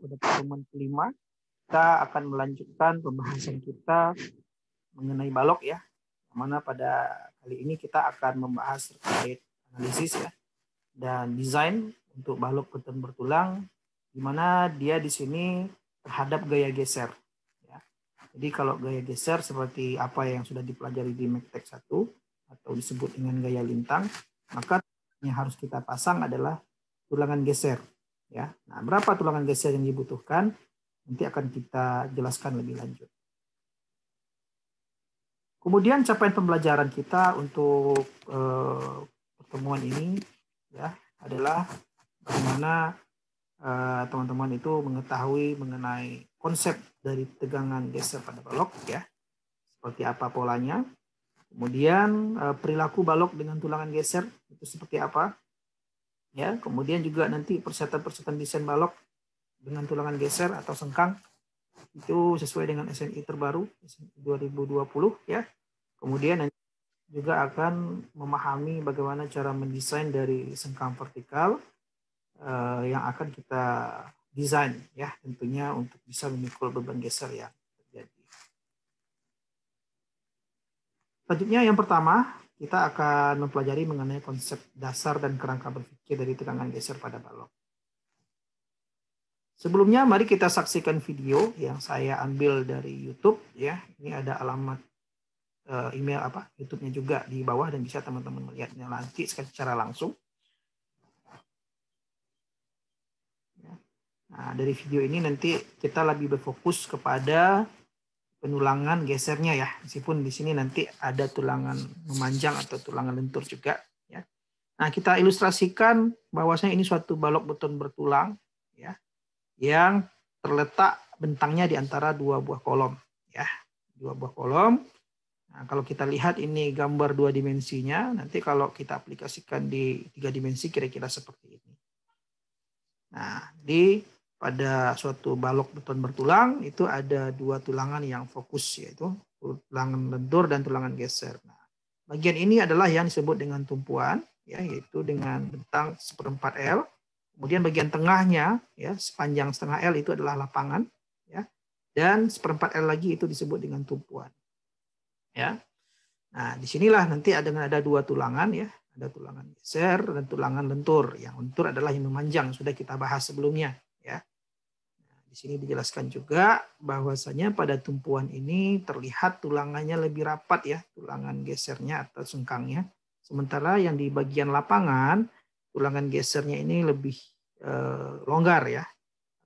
pada pertemuan kelima kita akan melanjutkan pembahasan kita mengenai balok ya. Mana pada kali ini kita akan membahas terkait analisis ya dan desain untuk balok beton bertulang, di mana dia di sini terhadap gaya geser. Ya. Jadi kalau gaya geser seperti apa yang sudah dipelajari di MECTEC 1 atau disebut dengan gaya lintang, maka yang harus kita pasang adalah tulangan geser. Ya. Nah, berapa tulangan geser yang dibutuhkan? Nanti akan kita jelaskan lebih lanjut. Kemudian capaian pembelajaran kita untuk pertemuan ini ya adalah bagaimana teman-teman itu mengetahui mengenai konsep dari tegangan geser pada balok ya, seperti apa polanya. Kemudian perilaku balok dengan tulangan geser itu seperti apa ya. Kemudian juga nanti persyaratan desain balok dengan tulangan geser atau sengkang itu sesuai dengan SNI terbaru SNI 2020 ya. Kemudian juga akan memahami bagaimana cara mendesain dari sengkang vertikal yang akan kita desain ya, tentunya untuk bisa memikul beban geser yang terjadi. Selanjutnya yang pertama kita akan mempelajari mengenai konsep dasar dan kerangka berpikir dari tegangan geser pada balok. Sebelumnya mari kita saksikan video yang saya ambil dari YouTube ya. Ini ada alamat email YouTube-nya juga di bawah dan bisa teman-teman melihatnya nanti secara langsung. Nah, dari video ini nanti kita lebih berfokus kepada penulangan gesernya ya. Meskipun di sini nanti ada tulangan memanjang atau tulangan lentur juga ya. Nah, kita ilustrasikan bahwasanya ini suatu balok beton bertulang ya, yang terletak bentangnya di antara dua buah kolom ya, dua buah kolom. Nah, kalau kita lihat ini gambar dua dimensinya, nanti kalau kita aplikasikan di tiga dimensi kira-kira seperti ini. Nah, pada suatu balok beton bertulang itu ada dua tulangan yang fokus, yaitu tulangan lentur dan tulangan geser. Nah, bagian ini adalah yang disebut dengan tumpuan ya, yaitu dengan bentang 1/4 L. Kemudian bagian tengahnya ya sepanjang setengah L itu adalah lapangan ya, dan 1/4 L lagi itu disebut dengan tumpuan ya. Nah, disinilah nanti ada dua tulangan ya, ada tulangan geser dan tulangan lentur. Yang lentur adalah yang memanjang, sudah kita bahas sebelumnya ya. Nah, di sini dijelaskan juga bahwasanya pada tumpuan ini terlihat tulangannya lebih rapat ya, tulangan gesernya atau sengkangnya. Sementara yang di bagian lapangan tulangan gesernya ini lebih longgar ya,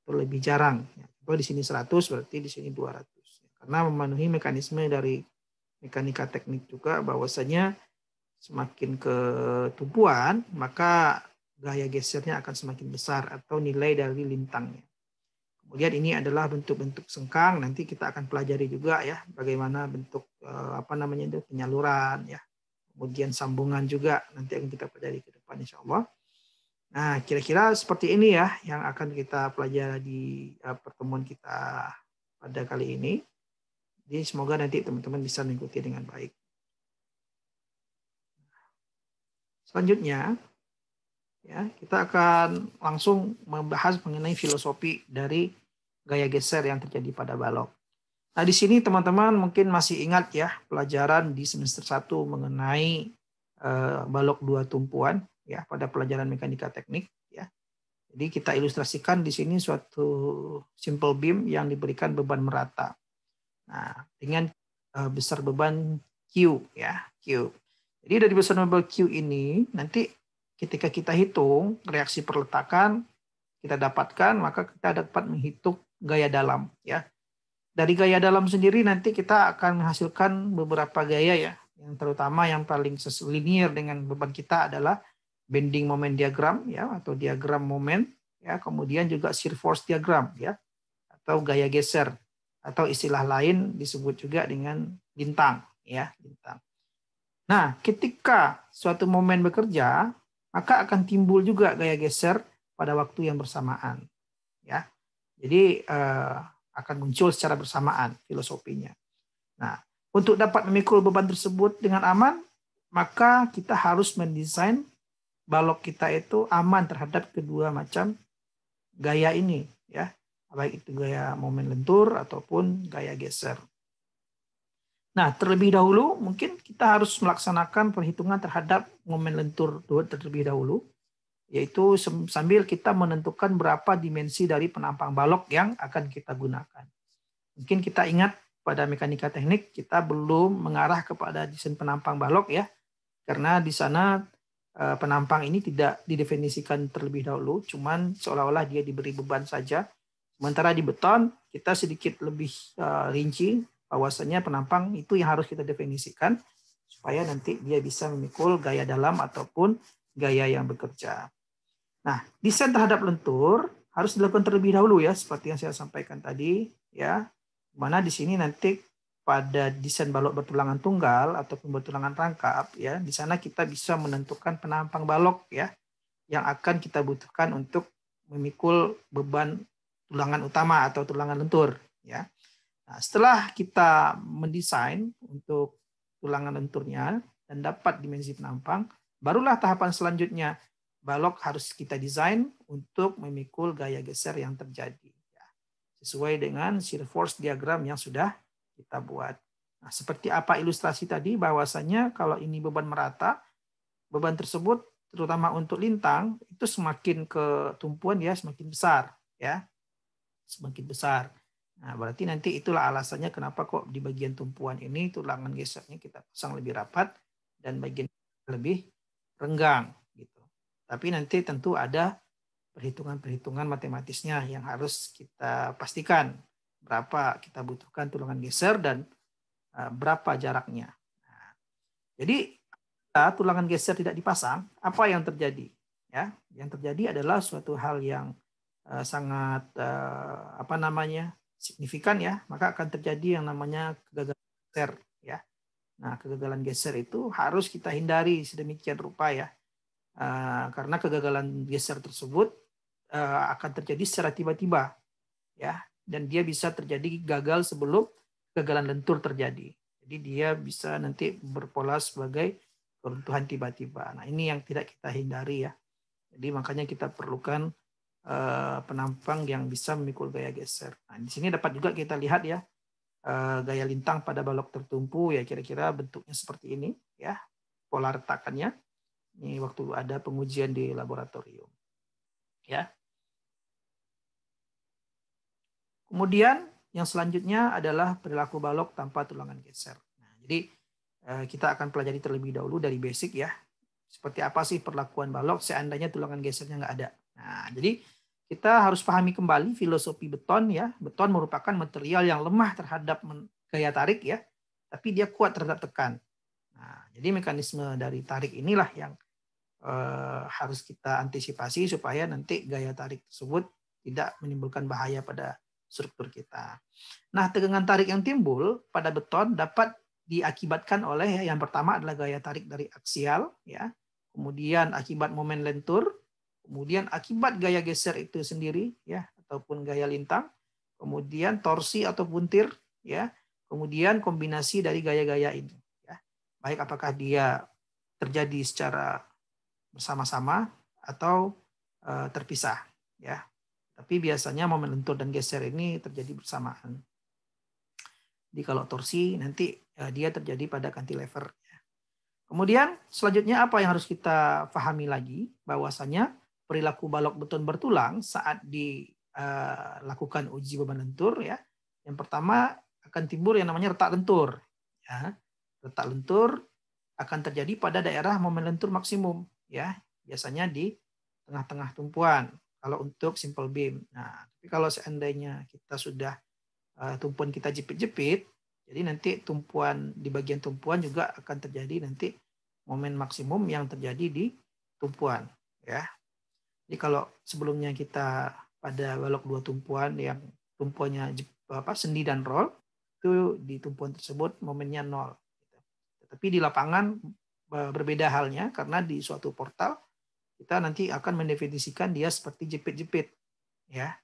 atau lebih jarang. Kalau di sini 100 berarti di sini 200. Karena memenuhi mekanisme dari mekanika teknik juga bahwasanya semakin ke tumpuan maka gaya gesernya akan semakin besar atau nilai dari lintangnya. Kemudian ini adalah bentuk-bentuk sengkang, nanti kita akan pelajari juga ya bagaimana bentuk penyaluran ya. Kemudian sambungan juga nanti akan kita pelajari ke depan insyaallah. Nah, kira-kira seperti ini ya yang akan kita pelajari di pertemuan kita pada kali ini. Jadi semoga nanti teman-teman bisa mengikuti dengan baik. Selanjutnya, ya kita akan langsung membahas mengenai filosofi dari gaya geser yang terjadi pada balok. Nah, di sini teman-teman mungkin masih ingat ya pelajaran di semester 1 mengenai balok dua tumpuan ya pada pelajaran mekanika teknik ya. Jadi kita ilustrasikan di sini suatu simple beam yang diberikan beban merata. Nah, dengan besar beban Q ya, Q. Jadi dari besar beban Q ini nanti ketika kita hitung reaksi perletakan kita dapatkan, maka kita dapat menghitung gaya dalam ya. Dari gaya dalam sendiri nanti kita akan menghasilkan beberapa gaya ya. Yang terutama yang paling linear dengan beban kita adalah bending moment diagram ya, atau diagram moment ya, kemudian juga shear force diagram ya, atau gaya geser, atau istilah lain disebut juga dengan lintang ya, lintang. Nah, ketika suatu momen bekerja, maka akan timbul juga gaya geser pada waktu yang bersamaan ya. Jadi akan muncul secara bersamaan filosofinya. Nah, untuk dapat memikul beban tersebut dengan aman, maka kita harus mendesain balok kita itu aman terhadap kedua macam gaya ini ya, baik itu gaya momen lentur ataupun gaya geser. Nah, terlebih dahulu mungkin kita harus melaksanakan perhitungan terhadap momen lentur terlebih dahulu, yaitu sambil kita menentukan berapa dimensi dari penampang balok yang akan kita gunakan. Mungkin kita ingat pada mekanika teknik kita belum mengarah kepada desain penampang balok ya, karena di sana penampang ini tidak didefinisikan terlebih dahulu, cuman seolah-olah dia diberi beban saja. Sementara di beton kita sedikit lebih rinci bahwasanya penampang itu yang harus kita definisikan supaya nanti dia bisa memikul gaya dalam ataupun gaya yang bekerja. Nah, desain terhadap lentur harus dilakukan terlebih dahulu ya, seperti yang saya sampaikan tadi ya. Mana di sini nanti pada desain balok bertulangan tunggal ataupun bertulangan rangkap ya, di sana kita bisa menentukan penampang balok ya yang akan kita butuhkan untuk memikul beban tulangan utama atau tulangan lentur ya. Nah, setelah kita mendesain untuk tulangan lenturnya dan dapat dimensi penampang, barulah tahapan selanjutnya balok harus kita desain untuk memikul gaya geser yang terjadi ya, sesuai dengan shear force diagram yang sudah kita buat. Nah, seperti apa ilustrasi tadi bahwasanya kalau ini beban merata, beban tersebut terutama untuk lintang itu semakin ke tumpuan ya semakin besar ya, semakin besar. Nah, berarti nanti itulah alasannya kenapa kok di bagian tumpuan ini tulangan gesernya kita pasang lebih rapat dan bagian lebih renggang gitu. Tapi nanti tentu ada perhitungan-perhitungan matematisnya yang harus kita pastikan berapa kita butuhkan tulangan geser dan berapa jaraknya. Nah, jadi tulangan geser tidak dipasang, apa yang terjadi? Ya, yang terjadi adalah suatu hal yang sangat signifikan ya, maka akan terjadi yang namanya kegagalan geser ya. Nah, kegagalan geser itu harus kita hindari sedemikian rupa ya, karena kegagalan geser tersebut akan terjadi secara tiba-tiba ya, dan dia bisa terjadi gagal sebelum kegagalan lentur terjadi. Jadi dia bisa nanti berpola sebagai keruntuhan tiba-tiba. Nah, ini yang tidak kita hindari ya. Jadi makanya kita perlukan penampang yang bisa memikul gaya geser. Nah, di sini dapat juga kita lihat ya gaya lintang pada balok tertumpu ya kira-kira bentuknya seperti ini ya, pola retakannya. Ini waktu ada pengujian di laboratorium. Ya. Kemudian yang selanjutnya adalah perilaku balok tanpa tulangan geser. Nah, jadi kita akan pelajari terlebih dahulu dari basic ya. Seperti apa sih perlakuan balok seandainya tulangan gesernya nggak ada. Nah, jadi kita harus pahami kembali filosofi beton ya. Beton merupakan material yang lemah terhadap gaya tarik ya, tapi dia kuat terhadap tekan. Nah, jadi mekanisme dari tarik inilah yang harus kita antisipasi supaya nanti gaya tarik tersebut tidak menimbulkan bahaya pada struktur kita. Nah, tegangan tarik yang timbul pada beton dapat diakibatkan oleh yang pertama adalah gaya tarik dari aksial ya, kemudian akibat momen lentur, kemudian akibat gaya geser itu sendiri ya ataupun gaya lintang, kemudian torsi atau buntir ya, kemudian kombinasi dari gaya-gaya ini ya. Baik apakah dia terjadi secara bersama-sama atau terpisah ya. Tapi biasanya momen lentur dan geser ini terjadi bersamaan. Jadi kalau torsi nanti dia terjadi pada cantilever. Kemudian selanjutnya apa yang harus kita pahami lagi bahwasanya perilaku balok beton bertulang saat dilakukan uji beban lentur ya. Yang pertama akan timbul yang namanya retak lentur. Ya. Retak lentur akan terjadi pada daerah momen lentur maksimum ya. Biasanya di tengah-tengah tumpuan kalau untuk simple beam. Nah, tapi kalau seandainya kita sudah tumpuan kita jepit-jepit, jadi nanti tumpuan di bagian tumpuan juga akan terjadi nanti momen maksimum yang terjadi di tumpuan ya. Jadi kalau sebelumnya kita pada balok dua tumpuan yang tumpuannya sendi dan roll, itu di tumpuan tersebut momennya 0. Tapi di lapangan berbeda halnya karena di suatu portal kita nanti akan mendefinisikan dia seperti jepit-jepit ya.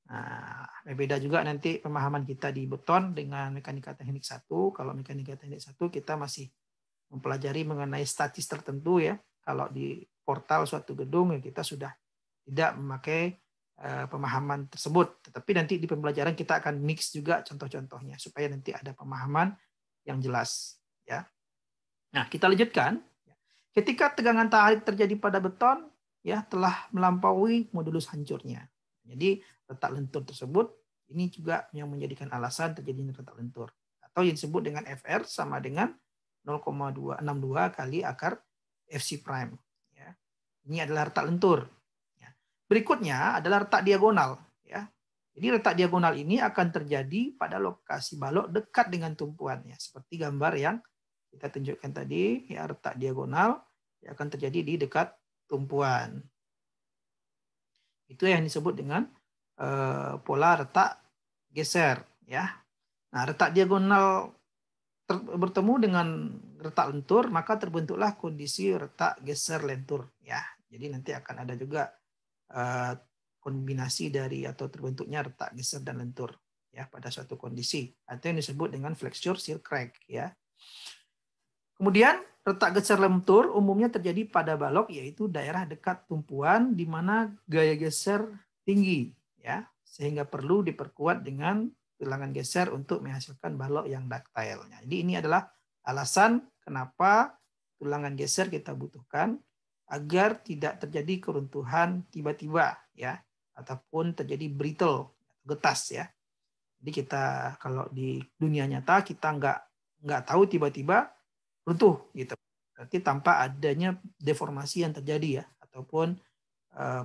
Nah, berbeda juga nanti pemahaman kita di beton dengan mekanika teknik 1. Kalau mekanika teknik 1 kita masih mempelajari mengenai statis tertentu ya. Kalau di portal suatu gedung ya kita sudah tidak memakai pemahaman tersebut. Tetapi nanti di pembelajaran kita akan mix juga contoh-contohnya supaya nanti ada pemahaman yang jelas. Ya. Nah, kita lanjutkan. Ketika tegangan tarik terjadi pada beton, ya telah melampaui modulus hancurnya. Jadi retak lentur tersebut ini juga yang menjadikan alasan terjadinya retak lentur. Atau yang disebut dengan FR sama dengan 0,262 kali akar FC prime. Ya. Ini adalah retak lentur. Ya. Berikutnya adalah retak diagonal. Ya. Jadi retak diagonal ini akan terjadi pada lokasi balok dekat dengan tumpuan. Ya. Seperti gambar yang kita tunjukkan tadi, ya, retak diagonal yang akan terjadi di dekat tumpuan. Itu yang disebut dengan pola retak geser. Ya. Nah, retak diagonal bertemu dengan retak lentur, maka terbentuklah kondisi retak geser lentur. Ya. Jadi nanti akan ada juga kombinasi dari atau terbentuknya retak geser dan lentur ya pada suatu kondisi atau yang disebut dengan flexure shear crack ya. Kemudian retak geser lentur umumnya terjadi pada balok yaitu daerah dekat tumpuan di mana gaya geser tinggi ya sehingga perlu diperkuat dengan tulangan geser untuk menghasilkan balok yang ductile. Jadi ini adalah alasan kenapa tulangan geser kita butuhkan agar tidak terjadi keruntuhan tiba-tiba ya ataupun terjadi brittle getas ya. Jadi kita kalau di dunia nyata kita nggak tahu tiba-tiba runtuh gitu. Berarti tanpa adanya deformasi yang terjadi ya ataupun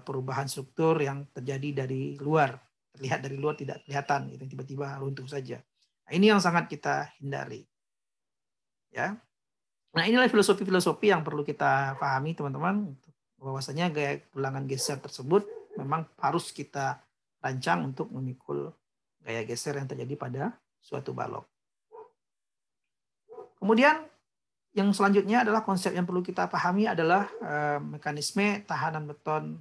perubahan struktur yang terjadi dari luar, terlihat dari luar tidak kelihatan gitu tiba-tiba runtuh saja. Nah, ini yang sangat kita hindari. Ya. Nah, inilah filosofi-filosofi yang perlu kita pahami teman-teman bahwasanya gaya tulangan geser tersebut memang harus kita rancang untuk memikul gaya geser yang terjadi pada suatu balok. Kemudian yang selanjutnya adalah konsep yang perlu kita pahami adalah mekanisme tahanan beton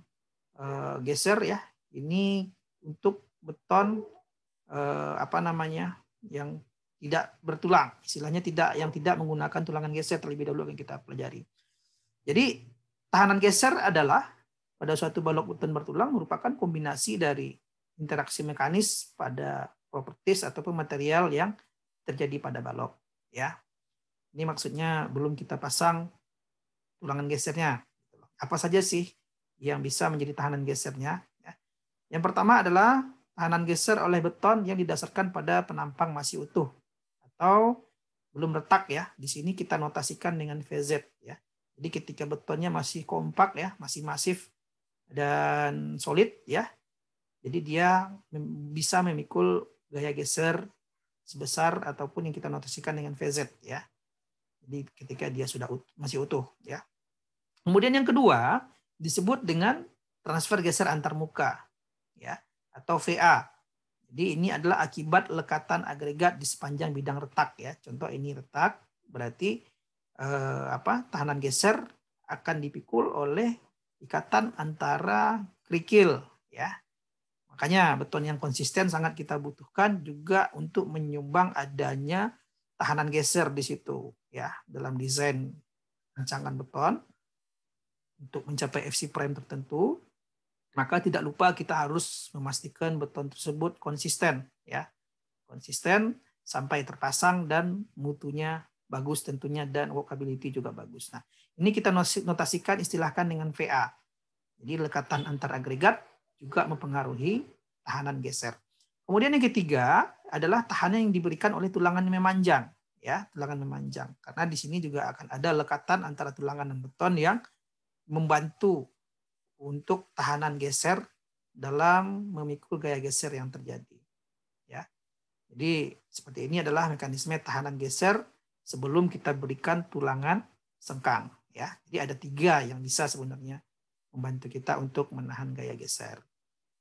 geser ya. Ini untuk beton yang tidak bertulang, istilahnya yang tidak menggunakan tulangan geser terlebih dahulu yang kita pelajari. Jadi tahanan geser adalah pada suatu balok beton bertulang merupakan kombinasi dari interaksi mekanis pada properties ataupun material yang terjadi pada balok ya. Ini maksudnya belum kita pasang tulangan gesernya. Apa saja sih yang bisa menjadi tahanan gesernya? Yang pertama adalah tahanan geser oleh beton yang didasarkan pada penampang masih utuh atau belum retak ya. Di sini kita notasikan dengan VZ ya. Jadi ketika betonnya masih kompak ya, masih masif dan solid ya. Jadi dia bisa memikul gaya geser sebesar ataupun yang kita notasikan dengan VZ ya. Jadi ketika dia sudah masih utuh ya. Kemudian yang kedua disebut dengan transfer geser antar muka ya atau VA. Jadi ini adalah akibat lekatan agregat di sepanjang bidang retak ya. Contoh ini retak berarti tahanan geser akan dipikul oleh ikatan antara kerikil ya. Makanya beton yang konsisten sangat kita butuhkan juga untuk menyumbang adanya tahanan geser di situ ya dalam desain rancangan beton untuk mencapai FC prime tertentu. Maka tidak lupa kita harus memastikan beton tersebut konsisten ya. Konsisten sampai terpasang dan mutunya bagus tentunya dan workability juga bagus. Nah, ini kita notasikan istilahkan dengan VA. Jadi lekatan antar agregat juga mempengaruhi tahanan geser. Kemudian yang ketiga adalah tahanan yang diberikan oleh tulangan memanjang ya, tulangan memanjang. Karena di sini juga akan ada lekatan antara tulangan dan beton yang membantu untuk tahanan geser dalam memikul gaya geser yang terjadi. Ya. Jadi seperti ini adalah mekanisme tahanan geser sebelum kita berikan tulangan sengkang. Ya. Jadi ada 3 yang bisa sebenarnya membantu kita untuk menahan gaya geser.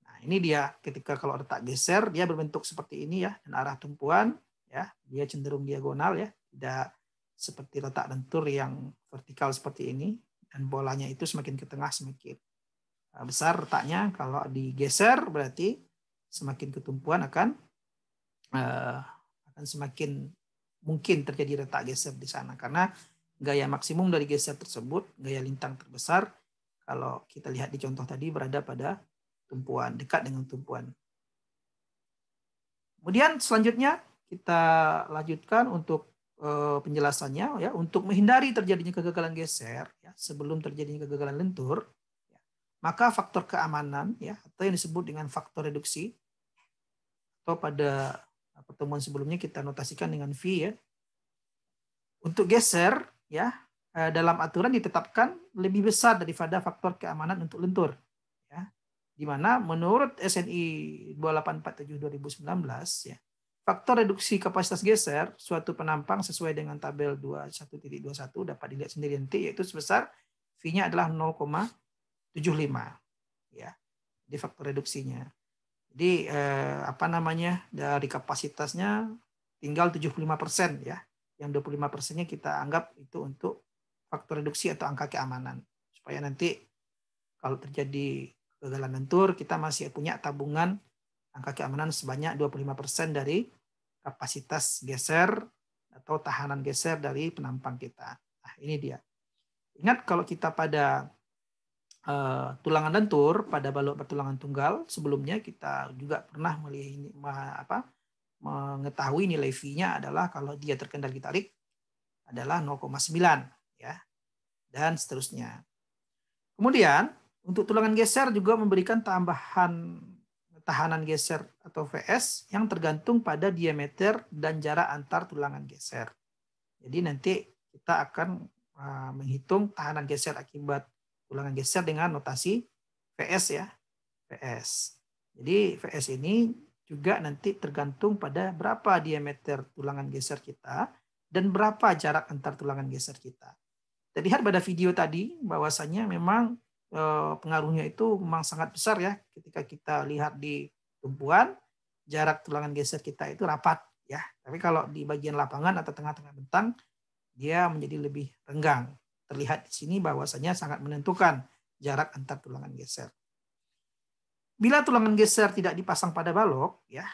Nah, ini dia ketika kalau retak geser dia berbentuk seperti ini ya dan arah tumpuan ya dia cenderung diagonal ya, tidak seperti retak lentur yang vertikal seperti ini dan bolanya itu semakin ke tengah semakin besar retaknya. Kalau digeser berarti semakin ketumpuan akan semakin mungkin terjadi retak geser di sana karena gaya maksimum dari geser tersebut, gaya lintang terbesar kalau kita lihat di contoh tadi berada pada tumpuan, dekat dengan tumpuan. Kemudian selanjutnya kita lanjutkan untuk penjelasannya ya, untuk menghindari terjadinya kegagalan geser ya, sebelum terjadinya kegagalan lentur, ya, maka faktor keamanan ya, atau yang disebut dengan faktor reduksi, atau pada pertemuan sebelumnya kita notasikan dengan V ya. Untuk geser ya, dalam aturan ditetapkan lebih besar daripada faktor keamanan untuk lentur ya. Di mana menurut SNI 2847/2019 ya, faktor reduksi kapasitas geser suatu penampang sesuai dengan tabel 21.21 dapat dilihat sendiri nanti, yaitu sebesar V-nya adalah 0,75 ya. Di faktor reduksinya. Jadi dari kapasitasnya tinggal 75% ya. Yang 25%-nya kita anggap itu untuk faktor reduksi atau angka keamanan. Supaya nanti kalau terjadi kegagalan lentur, kita masih punya tabungan angka keamanan sebanyak 25% dari kapasitas geser atau tahanan geser dari penampang kita. Nah, ini dia. Ingat kalau kita pada tulangan lentur, pada balok bertulangan tunggal, sebelumnya kita juga pernah mengetahui nilai V-nya adalah kalau dia terkendali tarik adalah 0,9 ya, dan seterusnya. Kemudian untuk tulangan geser juga memberikan tambahan tahanan geser atau VS yang tergantung pada diameter dan jarak antar tulangan geser. Jadi nanti kita akan menghitung tahanan geser akibat tulangan geser dengan notasi VS ya, VS. Jadi VS ini juga nanti tergantung pada berapa diameter tulangan geser kita dan berapa jarak antar tulangan geser kita. Terlihat pada video tadi bahwasanya memang pengaruhnya itu memang sangat besar ya, ketika kita lihat di tumpuan jarak tulangan geser kita itu rapat ya, tapi kalau di bagian lapangan atau tengah-tengah bentang dia menjadi lebih renggang. Terlihat di sini bahwasanya sangat menentukan jarak antar tulangan geser. Bila tulangan geser tidak dipasang pada balok ya,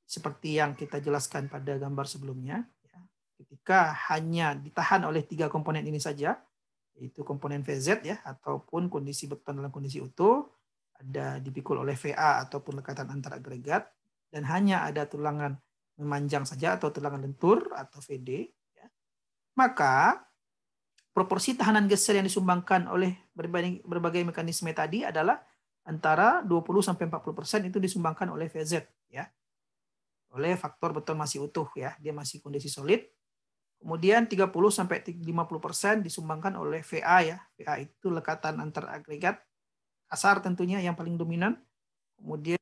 seperti yang kita jelaskan pada gambar sebelumnya ya, ketika hanya ditahan oleh 3 komponen ini saja, yaitu komponen VZ ya, ataupun kondisi beton dalam kondisi utuh, ada dipikul oleh VA ataupun lekatan antar agregat, dan hanya ada tulangan memanjang saja atau tulangan lentur atau VD, ya, maka proporsi tahanan geser yang disumbangkan oleh berbagai mekanisme tadi adalah antara 20-40% itu disumbangkan oleh VZ ya, oleh faktor beton masih utuh ya, dia masih kondisi solid. Kemudian 30-50% disumbangkan oleh VA ya. VA itu lekatan antar agregat kasar tentunya yang paling dominan. Kemudian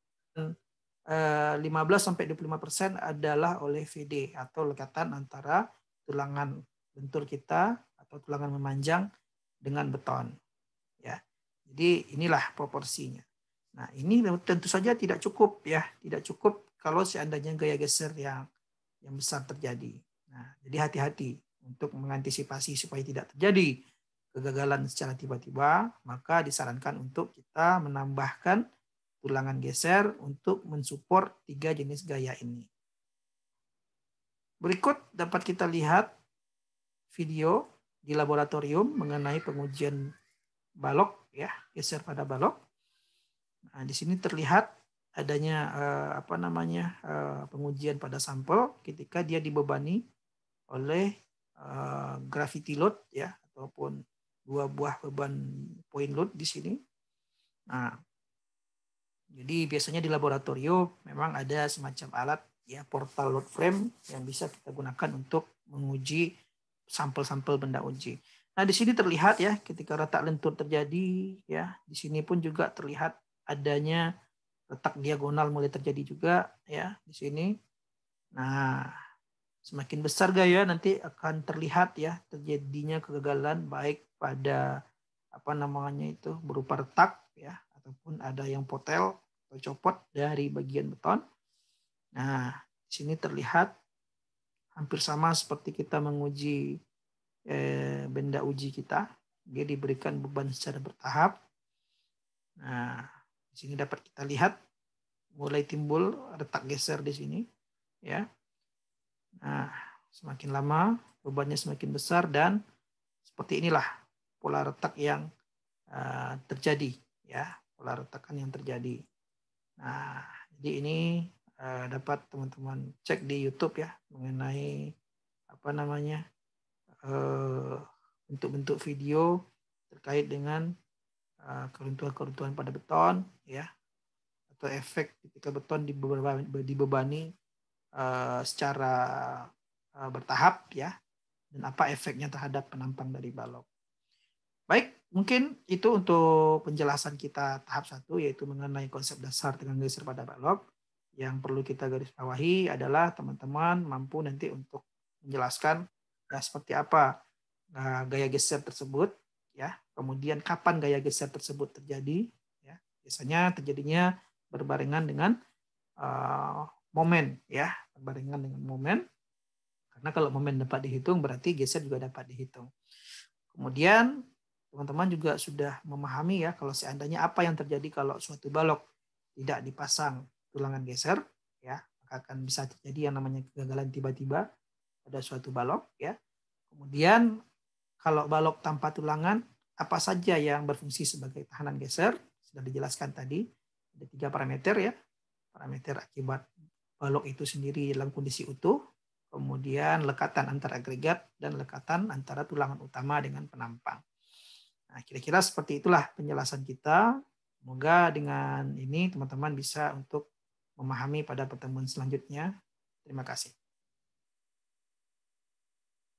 15-25% adalah oleh VD atau lekatan antara tulangan lentur kita atau tulangan memanjang dengan beton. Ya. Jadi inilah proporsinya. Nah, ini tentu saja tidak cukup ya, tidak cukup kalau seandainya gaya geser yang besar terjadi. Nah, jadi hati-hati untuk mengantisipasi supaya tidak terjadi kegagalan secara tiba-tiba, maka disarankan untuk kita menambahkan tulangan geser untuk mensupport 3 jenis gaya ini. Berikut dapat kita lihat video di laboratorium mengenai pengujian balok ya, geser pada balok. Nah, di sini terlihat adanya pengujian pada sampel ketika dia dibebani oleh gravity load ya, ataupun 2 buah beban point load di sini. Nah, jadi biasanya di laboratorium memang ada semacam alat ya, portal load frame yang bisa kita gunakan untuk menguji sampel-sampel benda uji. Nah, di sini terlihat ya ketika retak lentur terjadi ya, di sini pun juga terlihat adanya retak diagonal mulai terjadi juga ya di sini. Nah, semakin besar gaya nanti akan terlihat ya terjadinya kegagalan baik pada berupa retak ya, ataupun ada yang potel atau copot dari bagian beton. Nah, di sini terlihat hampir sama seperti kita menguji benda uji kita. Dia diberikan beban secara bertahap. Nah, di sini dapat kita lihat mulai timbul retak geser di sini ya. Nah, semakin lama bebannya semakin besar dan seperti inilah pola retak yang terjadi ya. pola retakan yang terjadi. Nah, jadi ini dapat teman-teman cek di YouTube ya mengenai bentuk-bentuk video terkait dengan keruntuhan-keruntuhan pada beton ya, atau efek ketika beton dibebani secara bertahap ya, dan apa efeknya terhadap penampang dari balok. Baik, mungkin itu untuk penjelasan kita tahap 1, yaitu mengenai konsep dasar tegangan geser pada balok. Yang perlu kita garis bawahi adalah teman-teman mampu nanti untuk menjelaskan ya, seperti apa gaya geser tersebut ya, kemudian kapan gaya geser tersebut terjadi ya. Biasanya terjadinya berbarengan dengan momen ya, berbarengan dengan momen, karena kalau momen dapat dihitung berarti geser juga dapat dihitung. Kemudian teman-teman juga sudah memahami ya, kalau seandainya apa yang terjadi kalau suatu balok tidak dipasang tulangan geser ya, maka akan bisa terjadi yang namanya kegagalan tiba-tiba pada suatu balok ya. Kemudian kalau balok tanpa tulangan, apa saja yang berfungsi sebagai tahanan geser? Sudah dijelaskan tadi, ada 3 parameter ya. Parameter akibat balok itu sendiri dalam kondisi utuh, kemudian lekatan antara agregat, dan lekatan antara tulangan utama dengan penampang. Nah, kira-kira seperti itulah penjelasan kita. Semoga dengan ini teman-teman bisa untuk memahami pada pertemuan selanjutnya. Terima kasih.